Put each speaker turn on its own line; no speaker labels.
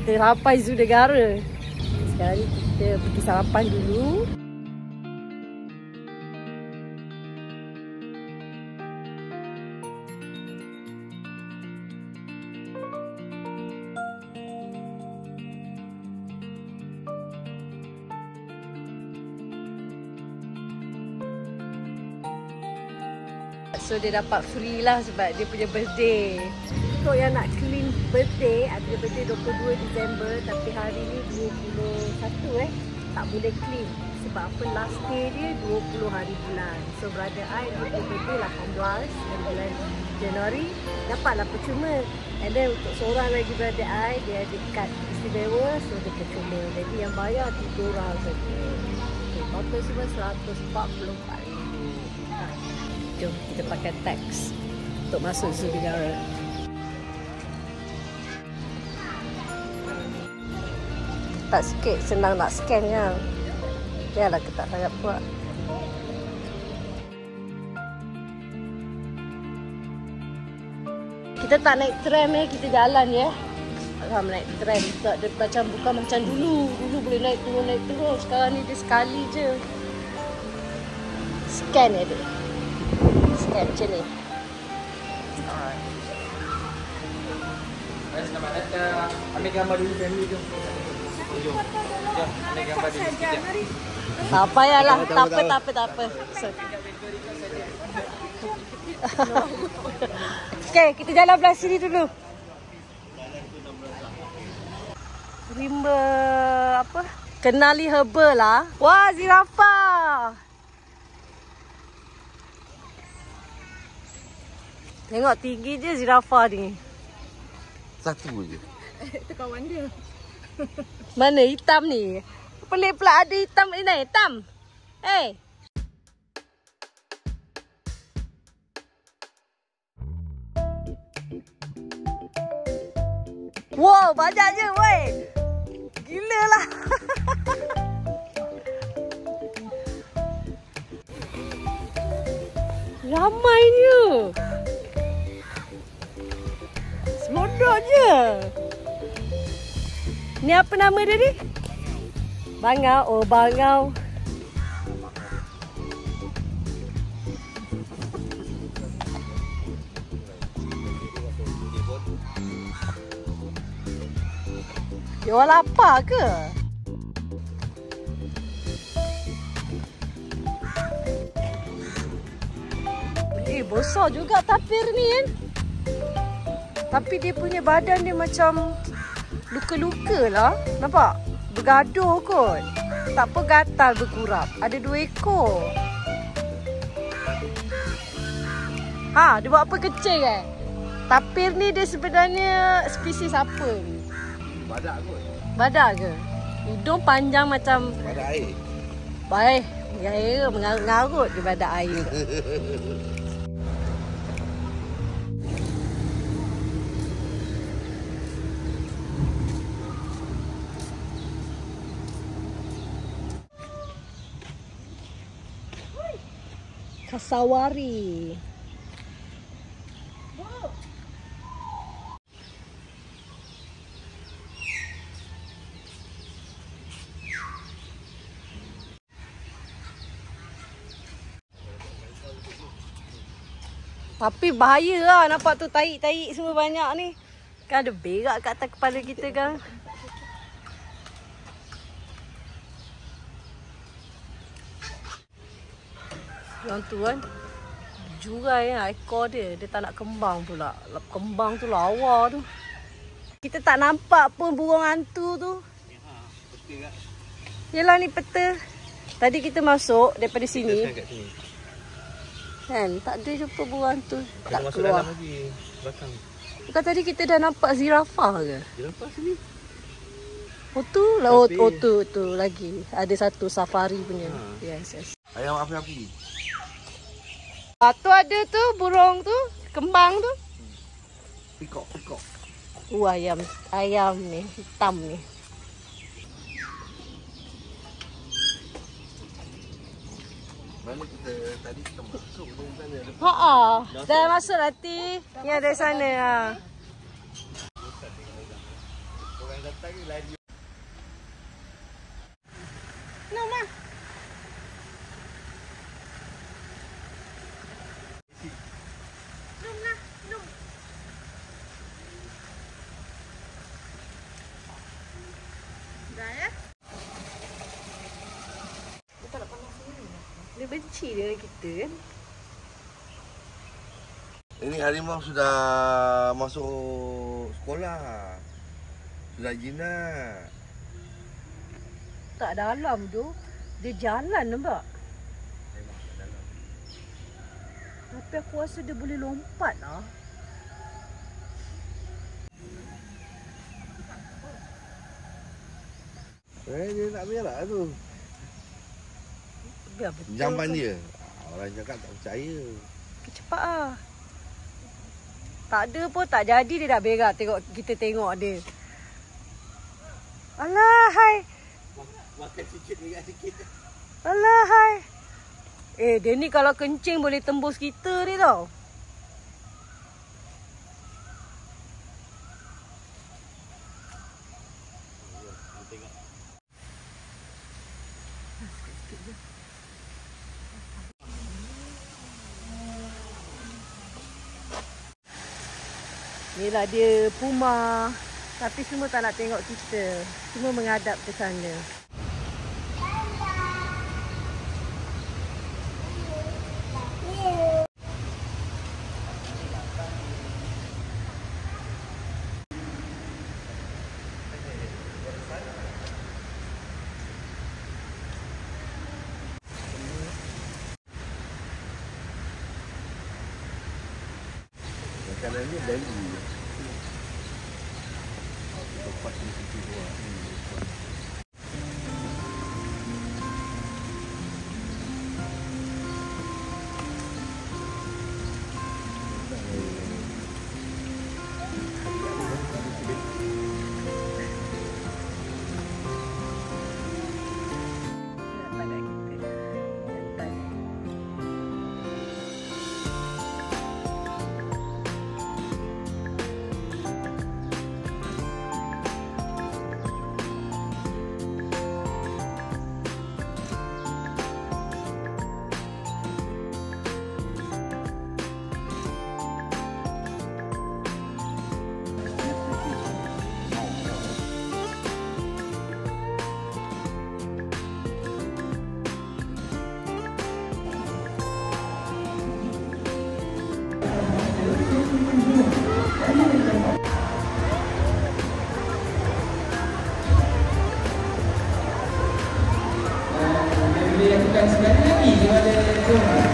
Kita sampai Zoo Negara. Sekarang ni kita pergi sarapan dulu. So dia dapat free lah sebab dia punya birthday. Untuk yang nak claim birthday, ada birthday 22 Disember tapi hari ni 21 tak boleh claim. Sebab apa, last day dia 20 hari bulan. So brother I dia birthday 18 bulan Januari, dapatlah percuma. And then untuk seorang lagi brother I, dia ada kad istimewa, so dia percuma. Jadi yang bayar 3 orang saja. Okay, total semua 144,000. Jom kita pakai tax untuk masuk Zoo Negara. Tak sikit, senang nak scan kan. Biarlah kita tak sangat buat. Kita tak naik tram kita jalan ya. Naik tram tak ada bukan macam dulu. Dulu boleh naik turun. Sekarang ni dia sekali je. Scan dia. Scan macam ni. Alright.
Selamat datang. Ambil gambar dulu family tu. Jom, ambil gambar dulu sekejap.
Tak payahlah. Tak apa. Okay, kita jalan belah sini dulu. Rimba apa? Kenali herba lah. Wah, zirafah. Tengok tinggi je zirafah ni.
Satu je.
Itu kawan dia. Mana hitam ni? Pelik pula ada hitam ni, hitam. Hey. Wow, banyak je weh. Gila lah. Ramainya. Semodok je. Ni apa nama dia ni? Bangau. Oh, bangau. Dia orang lapar ke? Besar juga tapir ni kan. Tapi dia punya badan dia macam luka-luka lah. Nampak? Bergaduh kot. Tak apa, gatal berkurap. Ada 2 ekor. Ha, dia buat apa kecil kan? Tapir ni dia sebenarnya spesies apa ni?
Badak kot.
Badak ke? Hidung panjang macam
Badak air.
baik. Ya, mengarut-ngarut di badak air. Kasawari. Tapi bahaya lah nampak tu taik-taik semua banyak ni. Kan ada berak kat atas kepala kita kan. Yang tu kan jurai lah ekor dia. Dia tak nak kembang pula. Kembang tu lawa tu. Kita tak nampak pun burung hantu tu. Yelah ni peta. Tadi kita masuk daripada sini. Kan tak ada jumpa burung hantu. Tak
masuk
keluar
dalam lagi belakang.
Bukan tadi kita dah nampak zirafah ke?
Zirafah sini.
Oh tu lah. Oh tu lagi. Ada satu safari punya. Yes.
Ayam api-api.
Tu ada tu burung tu, kembang tu.
Pikok.
Ayam ni hitam ni.
Mana kita tadi kita masuk ke sana?
Dah masuk nanti. Yang dari sana
datang ni lari.
Nom ah. Nom lah, nom. Dah ya? Dia tak nak panas ni. Dia benci dia kita kan.
Ini harimau sudah masuk sekolah. Sudah jinak.
Tak dalam tu. Dia jalan nampak. Tapi aku rasa dia boleh lompat lah.
Dia nak berak tu.
Biar betul.
Jamban dia. Orang cakap tak percaya.
Cepat lah. Tak ada pun tak jadi dia dah berak tengok kita tengok dia. Alah hai.
Makan sikit berak sikit.
Alah hai. Dia ni kalau kencing boleh tembus kita ni tau. Inilah dia puma. Tapi semua tak nak tengok kita. Semua menghadap ke sana.
Makanan ni Bali. Lepas ni situ buat.
Boleh lakukan sekali lagi kepada